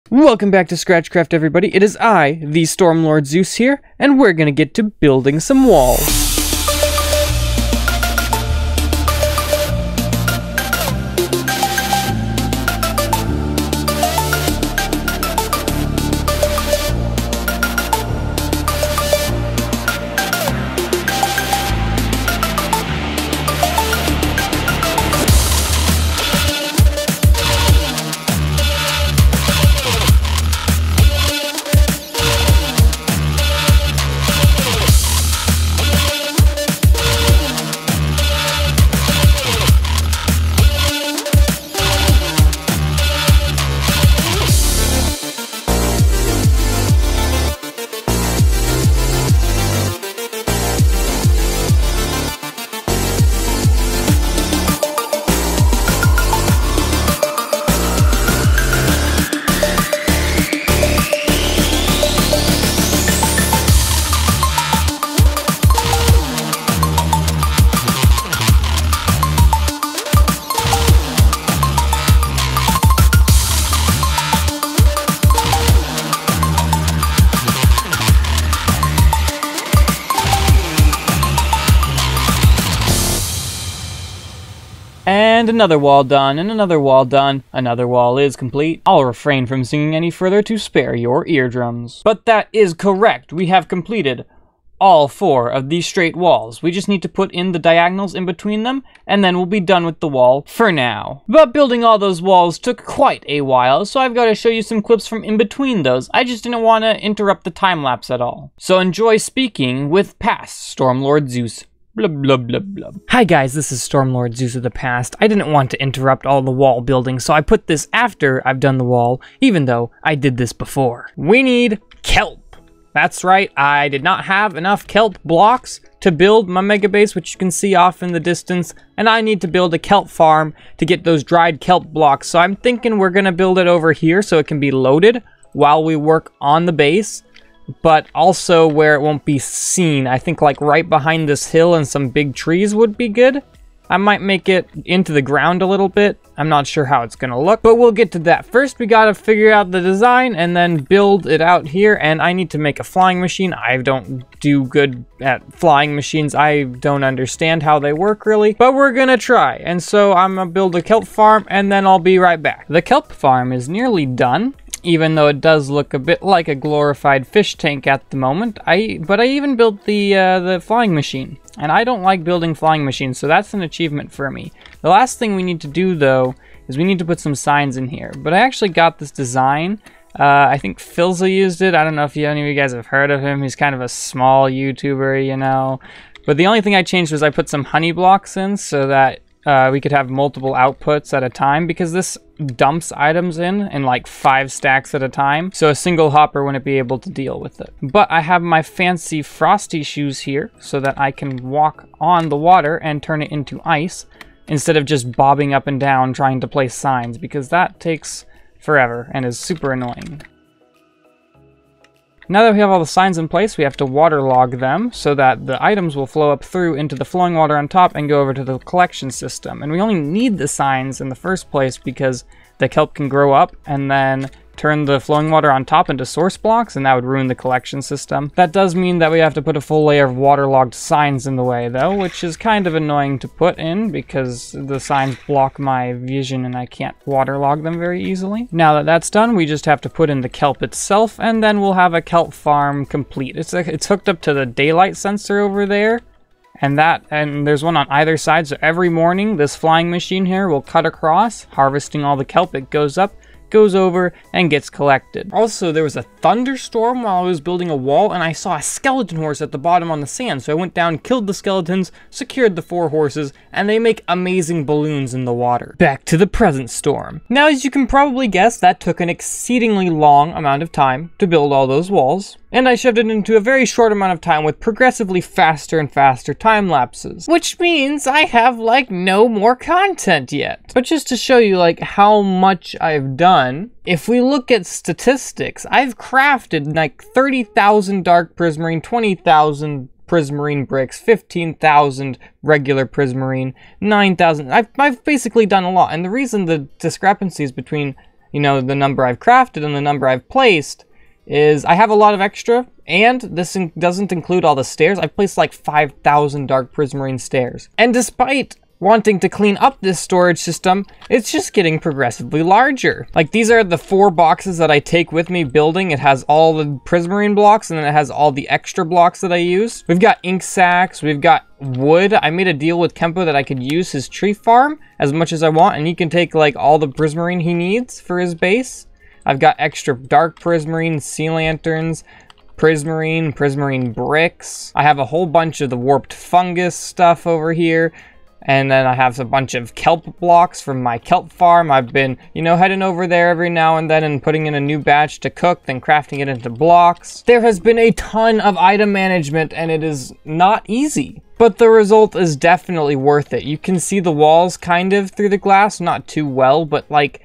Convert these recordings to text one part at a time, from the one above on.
Welcome back to ScratchCraft, everybody. It is I, the StormLordZeus here, and we're gonna get to building some walls. And another wall done, and another wall done. Another wall is complete. I'll refrain from singing any further to spare your eardrums. But that is correct. We have completed all 4 of these straight walls. We just need to put in the diagonals in between them, and then we'll be done with the wall for now. But building all those walls took quite a while, so I've got to show you some clips from in between those. I just didn't want to interrupt the time lapse at all. So enjoy speaking with past StormLordZeus. Blub, blub, blub, blub. Hi guys, this is StormLordZeus of the past. I didn't want to interrupt all the wall building, so I put this after I've done the wall, even though I did this before. We need kelp. That's right, I did not have enough kelp blocks to build my mega base, which you can see off in the distance, and I need to build a kelp farm to get those dried kelp blocks. So I'm thinking we're gonna build it over here so it can be loaded while we work on the base, but also where it won't be seen. I think like right behind this hill and some big trees would be good. I might make it into the ground a little bit. I'm not sure how it's gonna look, but we'll get to that. First, we gotta figure out the design and then build it out here, and I need to make a flying machine. I don't do good at flying machines. I don't understand how they work really, but we're gonna try. And so I'm gonna build a kelp farm and then I'll be right back. The kelp farm is nearly done, even though it does look a bit like a glorified fish tank at the moment. But I even built the flying machine, and I don't like building flying machines, so that's an achievement for me. The last thing we need to do though is we need to put some signs in here. But I actually got this design. I think Philza used it. I don't know if any of you guys have heard of him. He's kind of a small YouTuber, you know. But the only thing I changed was I put some honey blocks in so that we could have multiple outputs at a time, because this dumps items in like 5 stacks at a time, so a single hopper wouldn't be able to deal with it. But I have my fancy frosty shoes here so that I can walk on the water and turn it into ice instead of just bobbing up and down trying to place signs, because that takes forever and is super annoying. Now that we have all the signs in place, we have to waterlog them so that the items will flow up through into the flowing water on top and go over to the collection system. And we only need the signs in the first place because the kelp can grow up and then turn the flowing water on top into source blocks, and that would ruin the collection system. That does mean that we have to put a full layer of waterlogged signs in the way though, which is kind of annoying to put in because the signs block my vision and I can't waterlog them very easily. Now that that's done, we just have to put in the kelp itself, and then we'll have a kelp farm complete. It's hooked up to the daylight sensor over there, and there's one on either side, so every morning this flying machine here will cut across, harvesting all the kelp. It goes up, goes over, and gets collected. Also, there was a thunderstorm while I was building a wall, and I saw a skeleton horse at the bottom on the sand, so I went down, killed the skeletons, secured the 4 horses, and they make amazing balloons in the water. Back to the present storm. Now, as you can probably guess, that took an exceedingly long amount of time to build all those walls, and I shoved it into a very short amount of time with progressively faster and faster time lapses, which means I have like no more content yet. But just to show you like how much I've done, if we look at statistics, I've crafted like 30,000 dark prismarine, 20,000 prismarine bricks, 15,000 regular prismarine, 9,000. I've basically done a lot, and the reason the discrepancies between you know, the number I've crafted and the number I've placed, is I have a lot of extra, and this doesn't include all the stairs. I've placed like 5,000 dark prismarine stairs. And despite wanting to clean up this storage system, it's just getting progressively larger. Like, these are the 4 boxes that I take with me building. It has all the prismarine blocks, and then it has all the extra blocks that I use. We've got ink sacks, we've got wood. I made a deal with Kenpo that I could use his tree farm as much as I want, and he can take like all the prismarine he needs for his base. I've got extra dark prismarine, sea lanterns, prismarine bricks. I have a whole bunch of the warped fungus stuff over here. And then I have a bunch of kelp blocks from my kelp farm. I've been, you know, heading over there every now and then and putting in a new batch to cook, then crafting it into blocks. There has been a ton of item management, and it is not easy. But the result is definitely worth it. You can see the walls kind of through the glass, not too well, but like,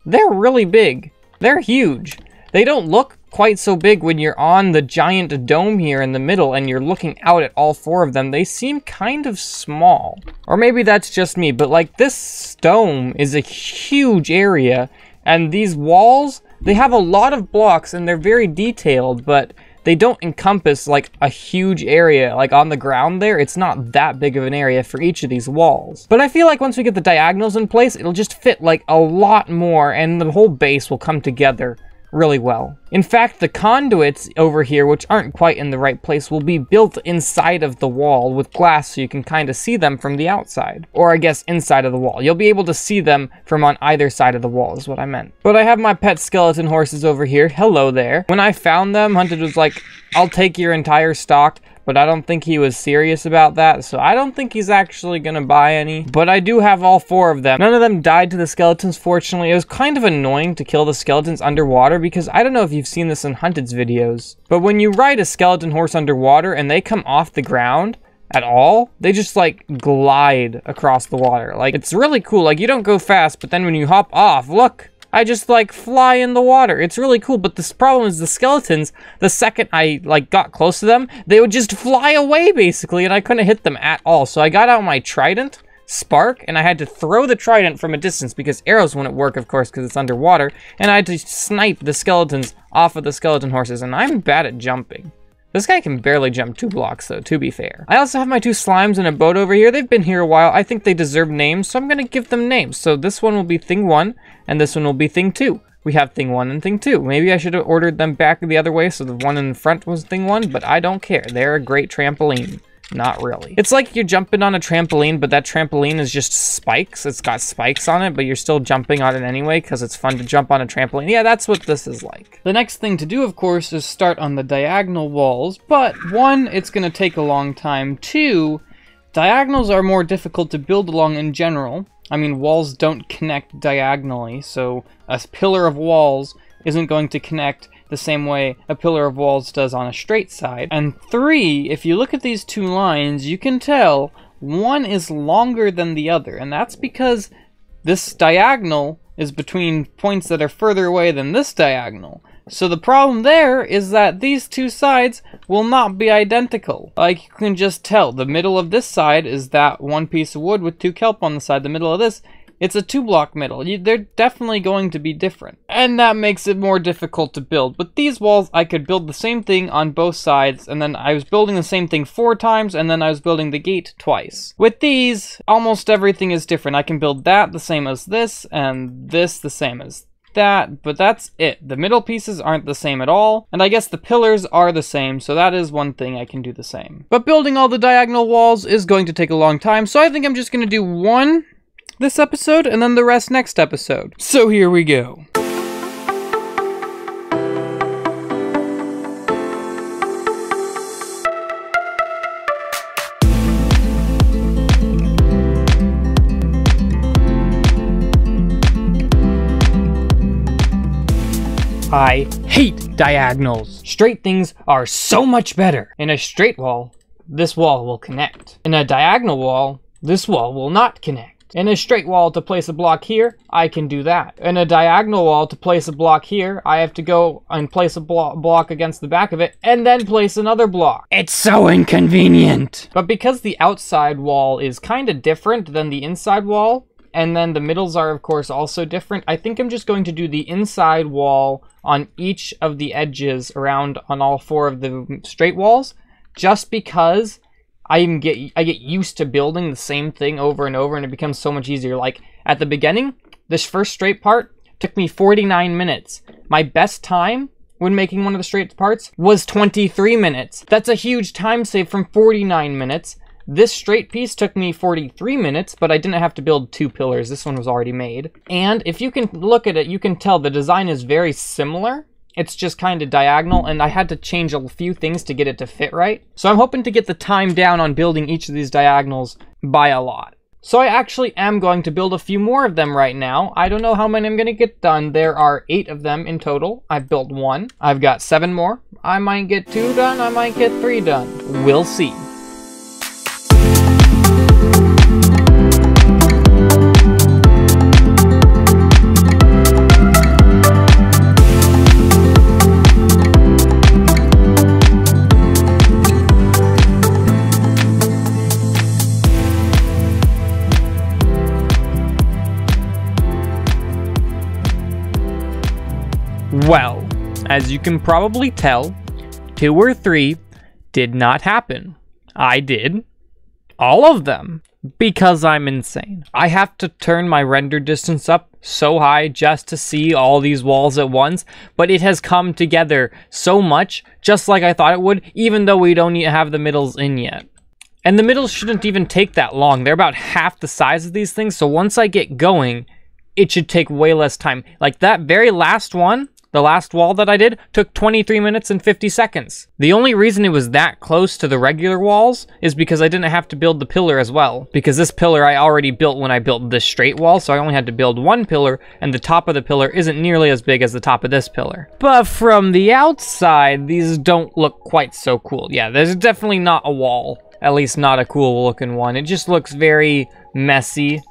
they're really big. They're huge. They don't look quite so big when you're on the giant dome here in the middle and you're looking out at all 4 of them. They seem kind of small. Or maybe that's just me, but like, this dome is a huge area, and these walls, they have a lot of blocks and they're very detailed, but they don't encompass like a huge area. Like on the ground there, it's not that big of an area for each of these walls. But I feel like once we get the diagonals in place, it'll just fit like a lot more, and the whole base will come together really well. In fact, the conduits over here, which aren't quite in the right place, will be built inside of the wall with glass, so you can kind of see them from the outside. Or I guess inside of the wall. You'll be able to see them from on either side of the wall is what I meant. But I have my pet skeleton horses over here. Hello there. When I found them, Hunted was like, I'll take your entire stock. But I don't think he was serious about that, so I don't think he's actually gonna buy any. But I do have all 4 of them. None of them died to the skeletons, fortunately. It was kind of annoying to kill the skeletons underwater, because I don't know if you've seen this in Hunted's videos, but when you ride a skeleton horse underwater and they come off the ground at all, they just like glide across the water. Like, it's really cool. Like, you don't go fast, but then when you hop off, look, I just like fly in the water. It's really cool, but this problem is the skeletons, the second I like got close to them, they would just fly away basically, and I couldn't hit them at all. So I got out my trident, Spark, and I had to throw the trident from a distance because arrows wouldn't work, of course, because it's underwater, and I had to snipe the skeletons off of the skeleton horses, and I'm bad at jumping. This guy can barely jump 2 blocks, though, to be fair. I also have my 2 slimes in a boat over here. They've been here a while. I think they deserve names, so I'm going to give them names. So this one will be Thing 1, and this one will be Thing 2. We have Thing 1 and Thing 2. Maybe I should have ordered them back the other way so the one in the front was Thing 1, but I don't care. They're a great trampoline. Not really. It's like you're jumping on a trampoline, but that trampoline is just spikes. It's got spikes on it, but you're still jumping on it anyway because it's fun to jump on a trampoline. Yeah, that's what this is like. The next thing to do, of course, is start on the diagonal walls, but 1, it's going to take a long time. 2, diagonals are more difficult to build along in general. I mean, walls don't connect diagonally, so a pillar of walls isn't going to connect the same way a pillar of walls does on a straight side. And 3, if you look at these 2 lines, you can tell one is longer than the other, and that's because this diagonal is between points that are further away than this diagonal. So the problem there is that these 2 sides will not be identical. Like, you can just tell, the middle of this side is that 1 piece of wood with 2 kelp on the side. The middle of this, it's a 2-block middle. They're definitely going to be different. And that makes it more difficult to build. With these walls, I could build the same thing on both sides, and then I was building the same thing 4 times, and then I was building the gate twice. With these, almost everything is different. I can build that the same as this, and this the same as that, but that's it. The middle pieces aren't the same at all, and I guess the pillars are the same, so that is one thing I can do the same. But building all the diagonal walls is going to take a long time, so I think I'm just going to do 1 this episode, and then the rest next episode. So here we go. I hate diagonals. Straight things are so much better. In a straight wall, this wall will connect. In a diagonal wall, this wall will not connect. In a straight wall to place a block here, I can do that. In a diagonal wall to place a block here, I have to go and place a block against the back of it, and then place another block. It's so inconvenient! But because the outside wall is kind of different than the inside wall, And then the middles are, of course, also different. I think I'm just going to do the inside wall on each of the edges around on all 4 of the straight walls, just because I get used to building the same thing over and over, and it becomes so much easier. Like, at the beginning, this first straight part took me 49 minutes. My best time when making one of the straight parts was 23 minutes. That's a huge time save from 49 minutes. This straight piece took me 43 minutes, but I didn't have to build 2 pillars. This one was already made. And if you can look at it, you can tell the design is very similar. It's just kind of diagonal, and I had to change a few things to get it to fit right. So I'm hoping to get the time down on building each of these diagonals by a lot. So I actually am going to build a few more of them right now. I don't know how many I'm going to get done. There are 8 of them in total. I've built 1. I've got 7 more. I might get 2 done. I might get 3 done. We'll see. Well, as you can probably tell, 2 or 3 did not happen. I did all of them because I'm insane. I have to turn my render distance up so high just to see all these walls at once, but it has come together so much, just like I thought it would, even though we don't even have the middles in yet. And the middles shouldn't even take that long. They're about half the size of these things, so once I get going, it should take way less time. Like that very last one, the last wall that I did, took 23 minutes and 50 seconds. The only reason it was that close to the regular walls is because I didn't have to build the pillar as well. Because this pillar I already built when I built this straight wall, so I only had to build 1 pillar, and the top of the pillar isn't nearly as big as the top of this pillar. But from the outside, these don't look quite so cool. Yeah, there's definitely not a wall. At least not a cool looking one. It just looks very messy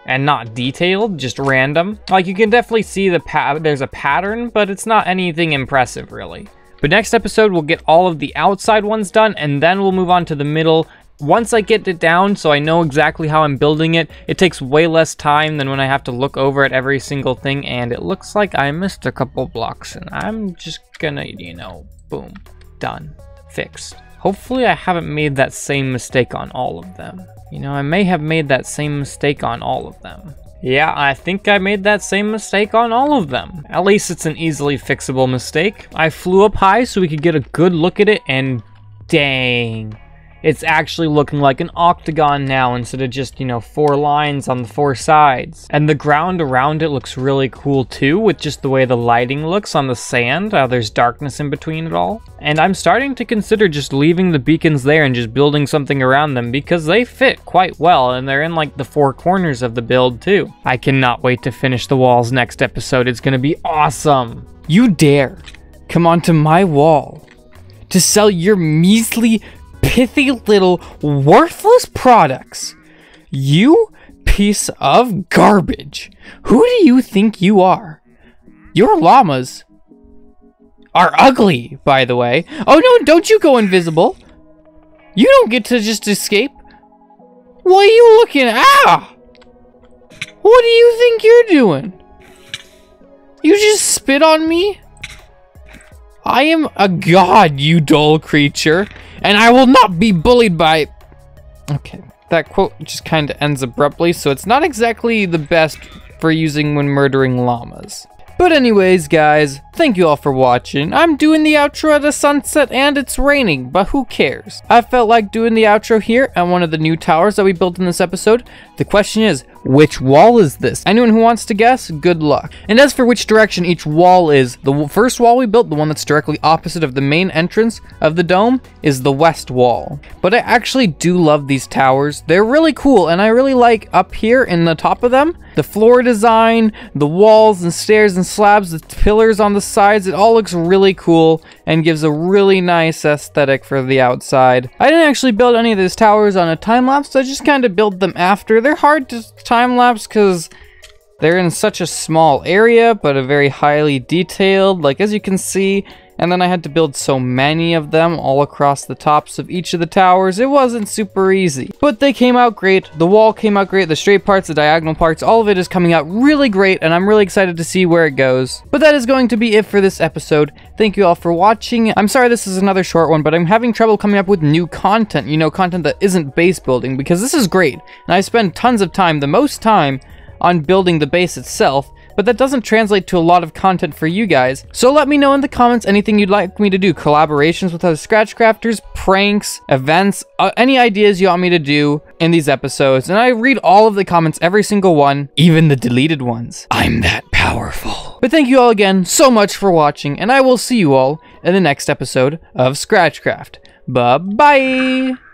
and not detailed, just random. Like, you can definitely see there's a pattern, but it's not anything impressive, really. But next episode, we'll get all of the outside ones done, and then we'll move on to the middle. Once I get it down, so I know exactly how I'm building it, it takes way less time than when I have to look over at every single thing, and it looks like I missed a couple blocks, and I'm just gonna, you know, boom, done, fixed. Hopefully I haven't made that same mistake on all of them. You know, I may have made that same mistake on all of them. Yeah, I think I made that same mistake on all of them. At least it's an easily fixable mistake. I flew up high so we could get a good look at it, and dang. It's actually looking like an octagon now instead of just, you know, 4 lines on the 4 sides. And the ground around it looks really cool too, with just the way the lighting looks on the sand, how there's darkness in between it all. And I'm starting to consider just leaving the beacons there and just building something around them because they fit quite well, and they're in like the 4 corners of the build too. I cannot wait to finish the walls next episode. It's gonna be awesome. You dare come onto my wall to sell your measly, pithy little worthless products. You piece of garbage. Who do you think you are? Your llamas are ugly, by the way. Oh no, don't you go invisible. You don't get to just escape. What are you looking at? Ah! What do you think you're doing? You just spit on me? I am a god, you dull creature, and I will not be bullied by... Okay, that quote just kind of ends abruptly, so it's not exactly the best for using when murdering llamas. But anyways, guys, thank you all for watching. I'm doing the outro at a sunset and it's raining, but who cares? I felt like doing the outro here at one of the new towers that we built in this episode. The question is, which wall is this? Anyone who wants to guess, good luck. And as for which direction each wall is, the first wall we built, the one that's directly opposite of the main entrance of the dome, is the west wall. But I actually do love these towers. They're really cool, and I really like up here in the top of them, the floor design, the walls and stairs and slabs, the pillars on the sides, it all looks really cool and gives a really nice aesthetic for the outside. I didn't actually build any of these towers on a time-lapse, I just kind of built them after. They're hard to time-lapse because they're in such a small area, but a very highly detailed. Like, as you can see, and then I had to build so many of them all across the tops of each of the towers. It wasn't super easy, but they came out great. The wall came out great, the straight parts, the diagonal parts, all of it is coming out really great, and I'm really excited to see where it goes. But that is going to be it for this episode. Thank you all for watching. I'm sorry this is another short one, but I'm having trouble coming up with new content, you know, content that isn't base building, because this is great, and I spend tons of time, the most time, on building the base itself, but that doesn't translate to a lot of content for you guys. So let me know in the comments anything you'd like me to do, collaborations with other ScratchCrafters, pranks, events, any ideas you want me to do in these episodes, and I read all of the comments, every single one, even the deleted ones. I'm that powerful. But thank you all again so much for watching, and I will see you all in the next episode of ScratchCraft. Bye-bye!